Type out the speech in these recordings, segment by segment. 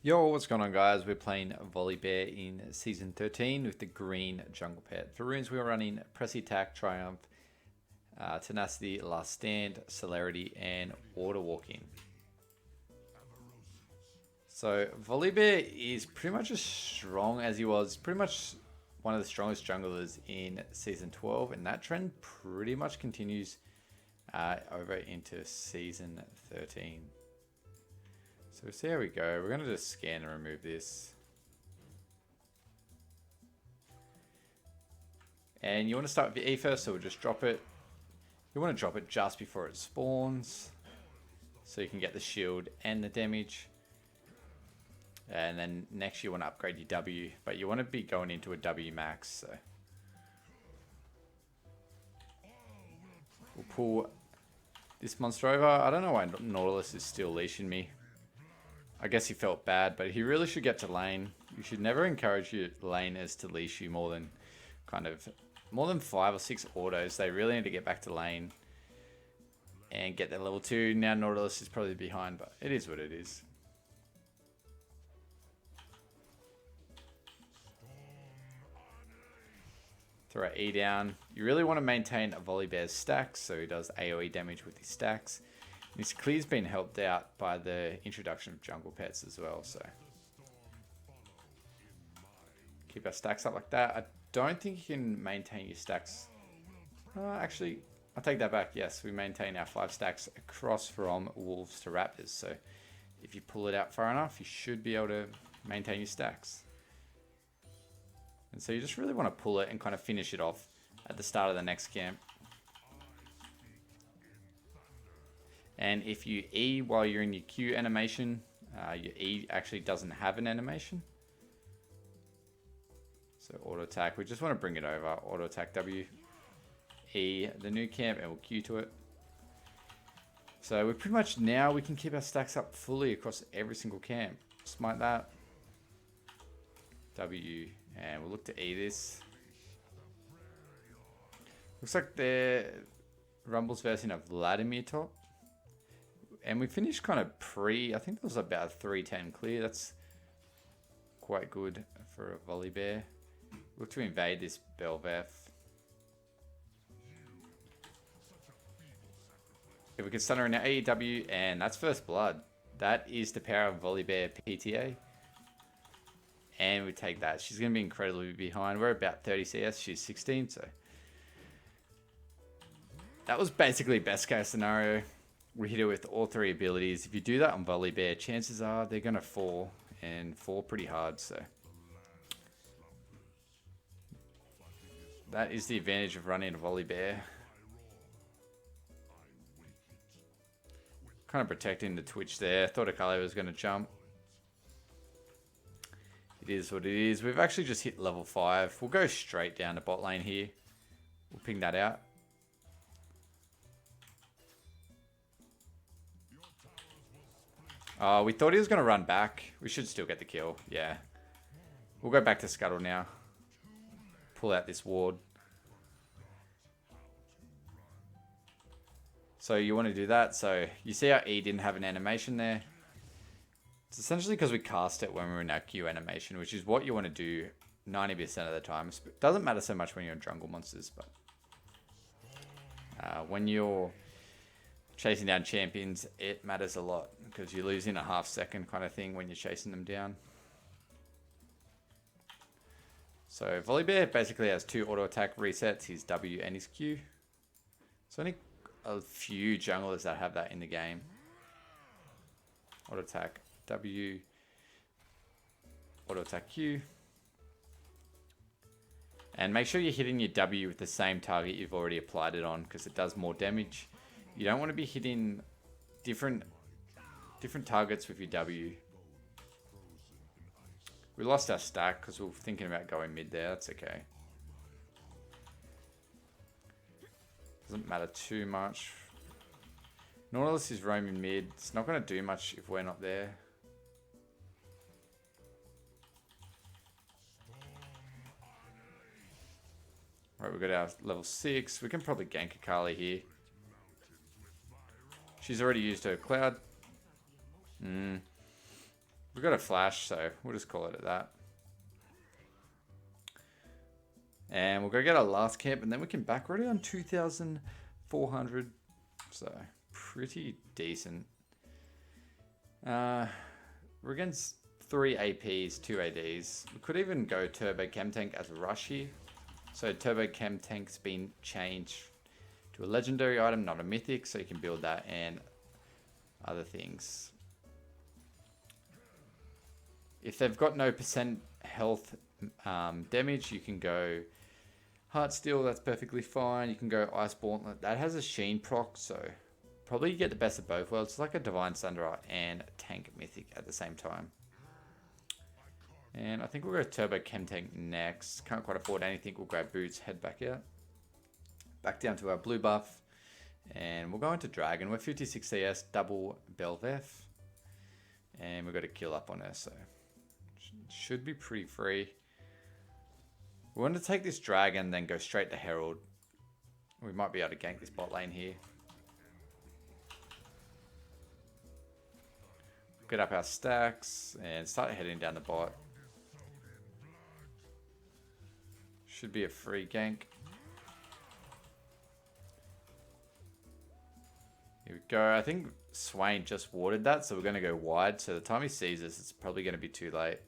Yo, what's going on, guys? We're playing Volibear in Season 13 with the green jungle pet. For runes, we're running Pressy Attack, Triumph, Tenacity, Last Stand, Celerity, and Order Walking. So, Volibear is pretty much as strong as he was, pretty much one of the strongest junglers in Season 12, and that trend pretty much continues over into Season 13. So we'll see how we go. We're going to just scan and remove this. And you want to start with your E first, so we'll just drop it. You want to drop it just before it spawns, so you can get the shield and the damage. And then next you want to upgrade your W, but you want to be going into a W max. So we'll pull this monster over. I don't know why Nautilus is still leashing me. I guess he felt bad, but he really should get to lane. You should never encourage your laners to leash you more than 5 or 6 autos. They really need to get back to lane and get their level 2. Now Nautilus is probably behind, but it is what it is. Throw our E down. You really want to maintain a Volibear's stacks, so he does AoE damage with his stacks. His clear's been helped out by the introduction of jungle pets as well, so keep our stacks up like that. I don't think you can maintain your stacks. Actually, I'll take that back. Yes, we maintain our 5 stacks across from wolves to raptors, so if you pull it out far enough, you should be able to maintain your stacks. And so you just really want to pull it and kind of finish it off at the start of the next camp. And if you E while you're in your Q animation, your E actually doesn't have an animation. So auto attack, we just want to bring it over. Auto attack W, E the new camp, and we'll Q to it. So we're pretty much now, we can keep our stacks up fully across every single camp. Smite that. W, and we'll look to E this. Looks like the Rumble's version of Vladimir top. And we finished kind of I think that was about 310 clear. That's quite good for a Volibear. Look to invade this Belveth. If we can stun her in our AEW, and that's first blood. That is the power of Volibear PTA. And we take that. She's going to be incredibly behind. We're about 30 CS. She's 16, so that was basically best case scenario. We hit it with all 3 abilities. If you do that on Volibear, chances are they're going to fall, and fall pretty hard. So that is the advantage of running a Volibear. Kind of protecting the Twitch there. Thought Akali was going to jump. It is what it is. We've actually just hit level 5. We'll go straight down to bot lane here. We'll ping that out. We thought he was going to run back. We should still get the kill. Yeah. We'll go back to Scuttle now. Pull out this ward. So you want to do that. So you see our E didn't have an animation there. It's essentially because we cast it when we're in our Q animation, which is what you want to do 90% of the time. It doesn't matter so much when you're in jungle monsters, but when you're chasing down champions, it matters a lot because you lose in a half second kind of thing when you're chasing them down. So Volibear basically has 2 auto attack resets, his W and his Q. There's only a few junglers that have that in the game. Auto attack W, auto attack Q. And make sure you're hitting your W with the same target you've already applied it on, because it does more damage. You don't want to be hitting different targets with your W. We lost our stack because we were thinking about going mid there. That's okay. Doesn't matter too much. Nautilus is roaming mid. It's not going to do much if we're not there. Right, we've got our level 6. We can probably gank Akali here. She's already used her cloud. We've got a flash, so we'll just call it at that. And we'll go get our last camp, and then we can back already on 2,400. So, pretty decent. We're against 3 APs, 2 ADs. We could even go Turbo Chem Tank as a rush here. So, Turbo Chem Tank's been changed to a legendary item, not a mythic, so you can build that and other things. If they've got no % health damage, you can go Heart Steel, that's perfectly fine. You can go Ice Gauntlet, that has a Sheen proc, so probably you get the best of both worlds. It's like a Divine Sunderer and Tank Mythic at the same time. And I think we'll go Turbo Chem Tank next. Can't quite afford anything. We'll grab Boots, head back out. Back down to our blue buff. And we'll go into Dragon. We're 56 CS, double Belveth. And we've got a kill up on her, so should be pretty free. We want to take this Dragon, then go straight to Herald. We might be able to gank this bot lane here. Get up our stacks and start heading down the bot. Should be a free gank. Here we go. I think Swain just warded that, so we're going to go wide. So the time he sees us, it's probably going to be too late.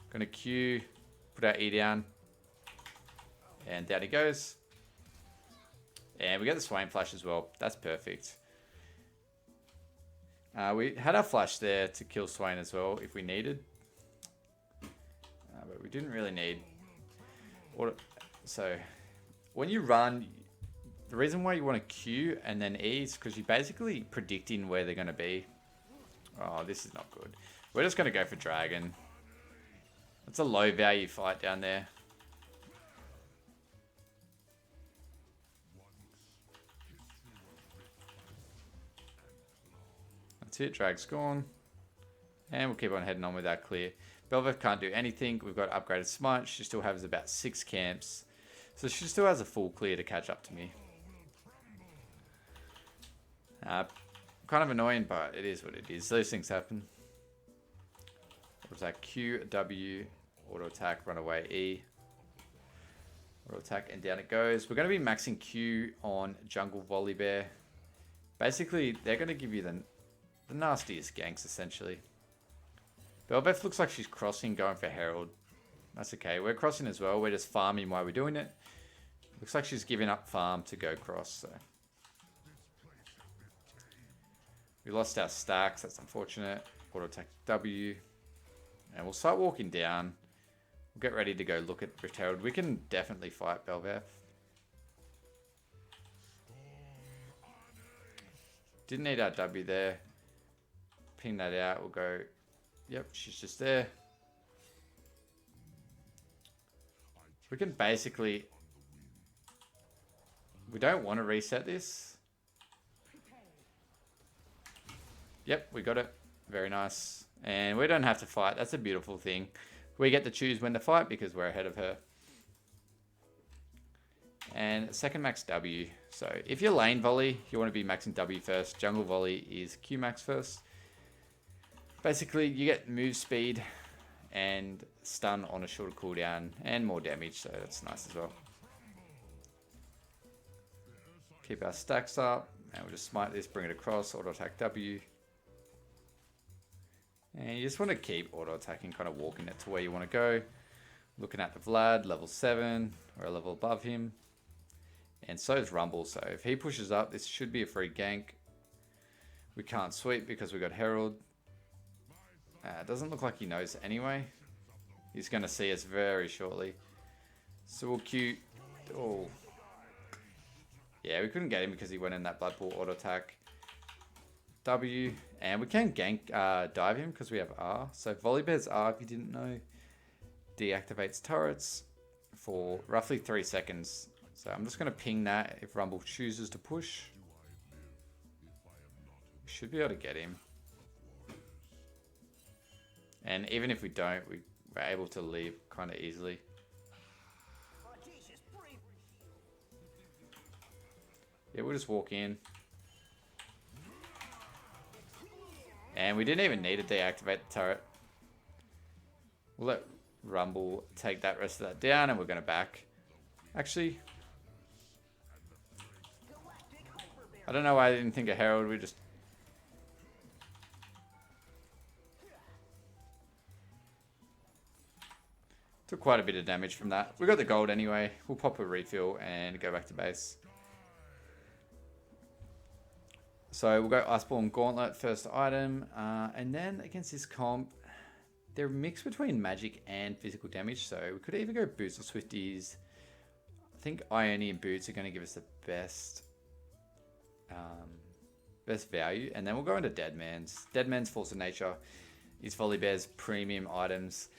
Going to Q, put our E down, and down he goes. And we get the Swain flash as well. That's perfect. We had our flash there to kill Swain as well if we needed. But we didn't really need. So when you run, the reason why you want to Q and then E is because you're basically predicting where they're going to be. Oh, this is not good. We're just going to go for Dragon. It's a low value fight down there. That's it, Drag's gone. And we'll keep on heading on with our clear. Belveth can't do anything. We've got upgraded smite. She still has about 6 camps. So she still has a full clear to catch up to me. Kind of annoying, but it is what it is. Those things happen. What was that? Q, W, auto attack, run away, E. Auto attack, and down it goes. We're going to be maxing Q on jungle Volibear. Basically, they're going to give you the nastiest ganks, essentially. Belveth looks like she's crossing, going for Herald. That's okay. We're crossing as well. We're just farming while we're doing it. Looks like she's giving up farm to go cross. So we lost our stacks. That's unfortunate. Auto attack W. And we'll start walking down. We'll get ready to go look at Herald. We can definitely fight Belveth. Didn't need our W there. Ping that out. We'll go. Yep, she's just there. We can basically... We don't want to reset this. Yep, we got it. Very nice. And we don't have to fight. That's a beautiful thing. We get to choose when to fight because we're ahead of her. And second max W. So if you're lane volley, you want to be maxing W first. Jungle volley is Q max first. Basically, you get move speed and stun on a shorter cooldown and more damage, so that's nice as well. Keep our stacks up, and we'll just smite this, bring it across, auto attack W. And you just want to keep auto attacking, kind of walking it to where you want to go. Looking at the Vlad, level 7, or a level above him. And so is Rumble, so if he pushes up, this should be a free gank. We can't sweep because we got Herald. It doesn't look like he knows anyway. He's going to see us very shortly. So we'll Q. Oh. Yeah, we couldn't get him because he went in that Blood Pool auto attack. W. And we can gank, dive him because we have R. So Volibear's R, if you didn't know, deactivates turrets for roughly 3 seconds. So I'm just going to ping that if Rumble chooses to push. We should be able to get him. And even if we don't, we're able to leave kind of easily. Yeah, we'll just walk in. And we didn't even need to deactivate the turret. We'll let Rumble take that rest of that down, and we're going to back. Actually, I don't know why I didn't think of Herald. We just... took quite a bit of damage from that. We got the gold anyway. We'll pop a refill and go back to base. So we'll go Iceborne Gauntlet, first item. And then against this comp, they're mixed between magic and physical damage. So we could either go Boots or Swifties. I think Ionian Boots are going to give us the best value. And then we'll go into Deadman's. Deadman's Force of Nature is Volibear's premium items.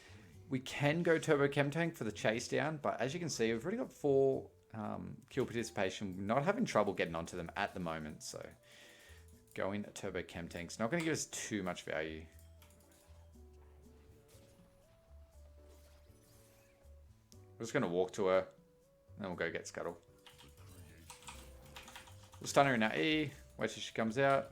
We can go Turbo Chem Tank for the chase down, but as you can see, we've already got 4 kill participation. We're not having trouble getting onto them at the moment, so going Turbo Chem Tank's not going to give us too much value. We're just going to walk to her, and then we'll go get Scuttle. We'll stun her in our E, wait till she comes out.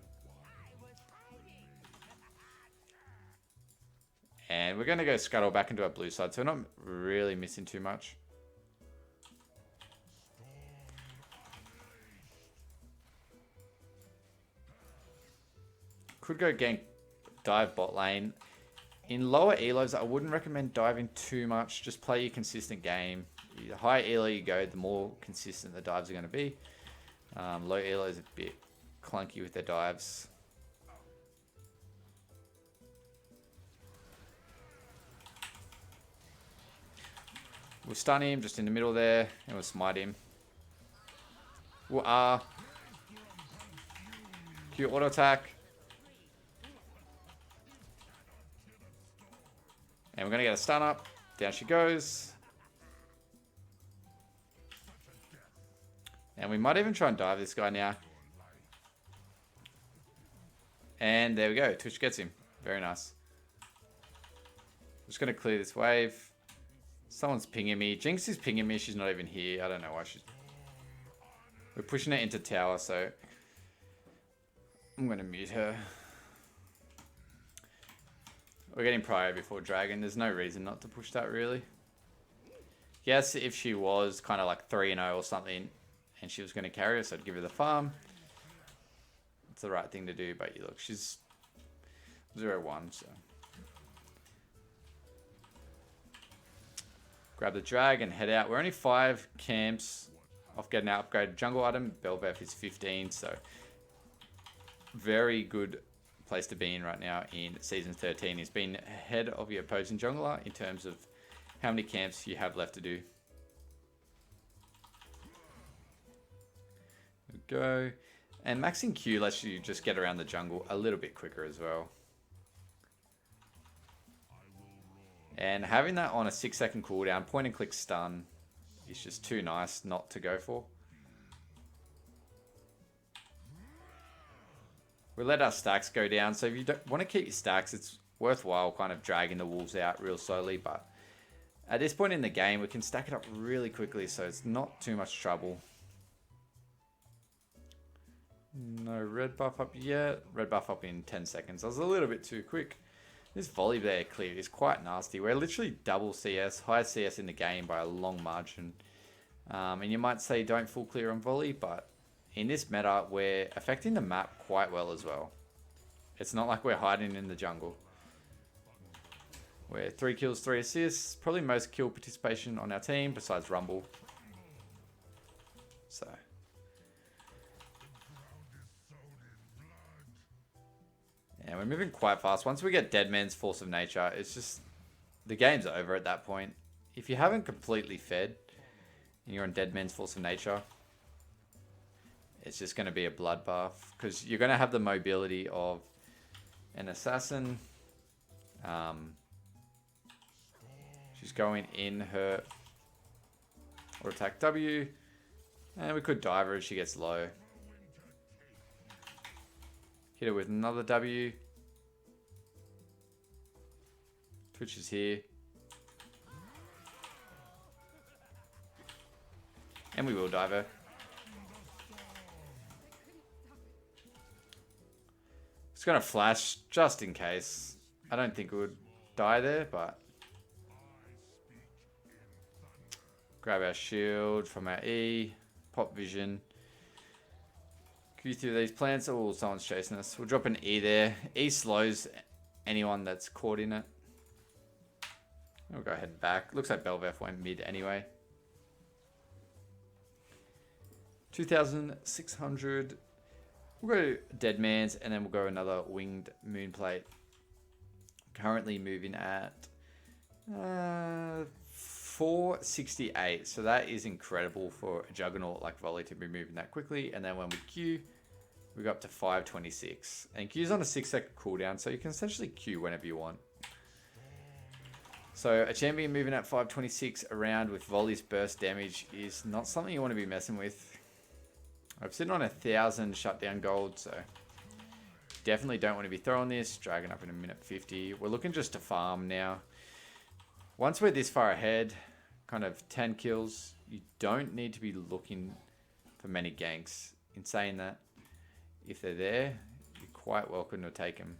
And we're going to go Scuttle back into our blue side, so we're not really missing too much. Could go gank, dive bot lane. In lower elos, I wouldn't recommend diving too much. Just play your consistent game. The higher elo you go, the more consistent the dives are going to be. Low elo is a bit clunky with their dives. We'll stun him just in the middle there, and we'll smite him. We'll R. Q auto attack. And we're going to get a stun up. Down she goes. And we might even try and dive this guy now. And there we go. Twitch gets him. Very nice. Just going to clear this wave. Someone's pinging me. Jinx is pinging me. She's not even here. I don't know why she's... We're pushing it into tower, so... I'm going to mute her. We're getting Prio before Dragon. There's no reason not to push that, really. Yes, if she was kind of like 3-0 or something, and she was going to carry us, I'd give her the farm. It's the right thing to do, but look, she's 0-1, so... Grab the drag and head out. We're only 5 camps off getting our upgraded jungle item. Belveth is 15, so very good place to be in right now in Season 13. Is being ahead of your opposing jungler in terms of how many camps you have left to do. There we go. And maxing Q lets you just get around the jungle a little bit quicker as well. And having that on a 6-second cooldown, point and click stun, is just too nice not to go for. We let our stacks go down, so if you don't want to keep your stacks, it's worthwhile kind of dragging the wolves out real slowly, but at this point in the game, we can stack it up really quickly, so it's not too much trouble. No red buff up yet. Red buff up in 10 seconds. I was a little bit too quick. This Volibear clear is quite nasty. We're literally double CS, highest CS in the game by a long margin. And you might say don't full clear on Volley, but in this meta, we're affecting the map quite well as well. It's not like we're hiding in the jungle. We're 3 kills, 3 assists. Probably most kill participation on our team besides Rumble. So... and we're moving quite fast. Once we get Deadman's Force of Nature, it's just... the game's over at that point. If you haven't completely fed, and you're on Deadman's Force of Nature, it's just going to be a bloodbath. Because you're going to have the mobility of an assassin. She's going in her... or attack W. And we could dive her if she gets low. Hit her with another W. Twitch is here. And we will dive her. Just Just going to flash just in case. I don't think it would die there, but... Grab our shield from our E. Pop vision. Q through these plants. Oh, someone's chasing us. We'll drop an E there. E slows anyone that's caught in it. We'll go ahead and back. Looks like Belveth went mid anyway. 2,600. We'll go Dead Man's and then we'll go another Winged Moonplate. Currently moving at 468. So that is incredible for a Juggernaut like Volley to be moving that quickly. And then when we Q, we go up to 526. And Q's on a 6-second cooldown, so you can essentially Q whenever you want. So a champion moving at 526 around with Volley's burst damage is not something you want to be messing with. I'm sitting on 1,000 shutdown gold, so definitely don't want to be throwing this. Dragon up in a minute 50. We're looking just to farm now. Once we're this far ahead, kind of 10 kills, you don't need to be looking for many ganks. In saying that, if they're there, you're quite welcome to take them.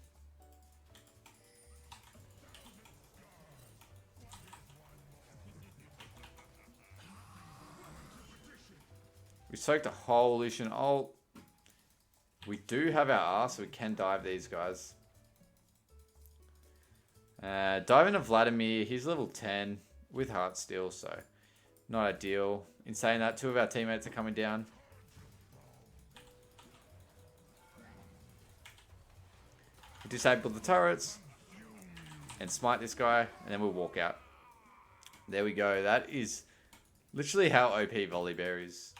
We soaked a whole Lucian ult. We do have our R, so we can dive these guys. Dive into Vladimir. He's level 10 with Heartsteel, so not ideal. In saying that, 2 of our teammates are coming down. We disable the turrets and smite this guy, and then we'll walk out. There we go. That is literally how OP Volibear is.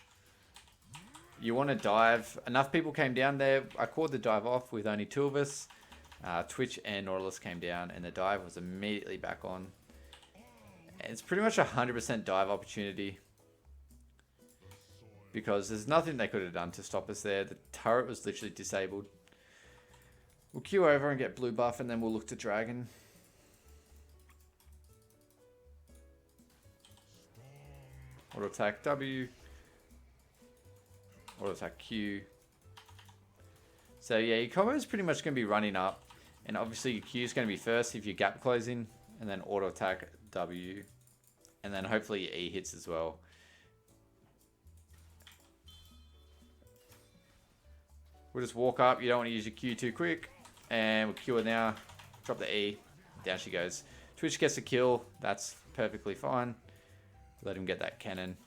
You want to dive. Enough people came down there. I called the dive off with only 2 of us. Twitch and Nautilus came down and the dive was immediately back on. It's pretty much 100% dive opportunity. Because there's nothing they could have done to stop us there. The turret was literally disabled. We'll queue over and get blue buff and then we'll look to dragon. Auto attack W. Auto attack Q. So yeah, your combo is pretty much going to be running up. And obviously your Q is going to be first if you're gap closing. And then auto attack W. And then hopefully your E hits as well. We'll just walk up. You don't want to use your Q too quick. And we'll Q her now. Drop the E. Down she goes. Twitch gets a kill. That's perfectly fine. Let him get that cannon.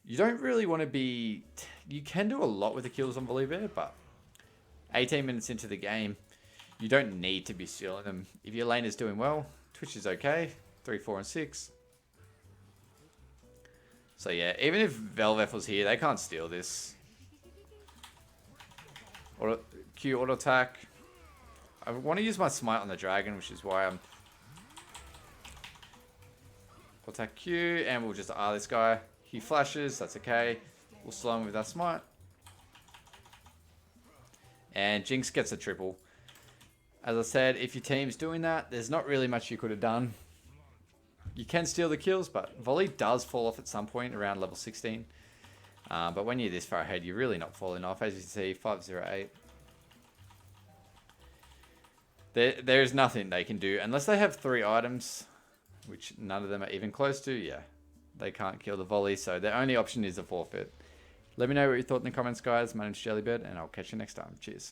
You don't really want to be... You can do a lot with the kills on Volibear, but 18 minutes into the game, you don't need to be stealing them. If your lane is doing well, Twitch is okay. 3, 4, and 6. So yeah, even if Velveth was here, they can't steal this. Q auto attack. I want to use my smite on the dragon, which is why I'm... Auto attack Q, and we'll just R this guy. He flashes, that's okay. We'll slow him with our smite. And Jinx gets a triple. As I said, if your team's doing that, there's not really much you could have done. You can steal the kills, but Volley does fall off at some point around level 16. But when you're this far ahead, you're really not falling off. As you can see, 508. There's nothing they can do. Unless they have 3 items, which none of them are even close to, yeah. They can't kill the Volley, so their only option is a forfeit. Let me know what you thought in the comments, guys. My name's Jellybird, and I'll catch you next time. Cheers.